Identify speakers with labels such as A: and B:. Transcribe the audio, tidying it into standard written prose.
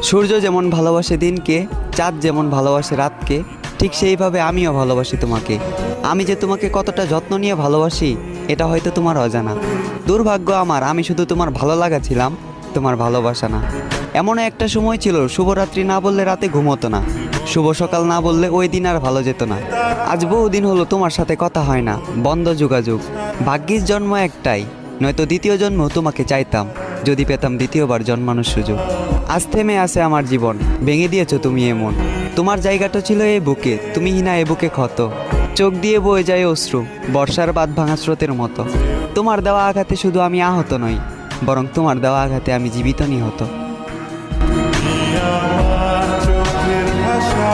A: সূর্য যেমন ভালোবাসে দিনকে, চাঁদ যেমন ভালোবাসে রাতকে, ঠিক সেইভাবে আমিও ভালোবাসি তোমাকে। আমি যে তোমাকে কতটা যত্ন নিয়ে ভালোবাসি এটা হয়তো তোমার অজানা। দুর্ভাগ্য আমার, আমি শুধু তোমার ভালো লাগা ছিলাম, তোমার ভালোবাসা না। এমন একটা সময় ছিল শুভরাত্রি না বললে রাতে ঘুমোতো না, শুভ সকাল না বললে ওই দিন আর ভালো যেত না। আজ বহুদিন হলো তোমার সাথে কথা হয় না, বন্ধ যোগাযোগ। ভাগ্যিস জন্ম একটাই, নয়তো দ্বিতীয় জন্ম তোমাকে চাইতাম, যদি পেতাম দ্বিতীয়বার জন্মানোর সুযোগ। আজ থেমে আছে আমার জীবন, ভেঙে দিয়েছো তুমি এমন। তোমার জায়গাটা ছিল এই বুকে, তুমি হিনা এ বুকে ক্ষত। চোখ দিয়ে বয়ে যায় অশ্রু, বর্ষার বাঁধ ভাঙা স্রোতের মতো। তোমার দেওয়া আঘাতে শুধু আমি আহত নই, বরং তোমার দেওয়া আঘাতে আমি জীবিত নিহত।
B: চোখের ভাষা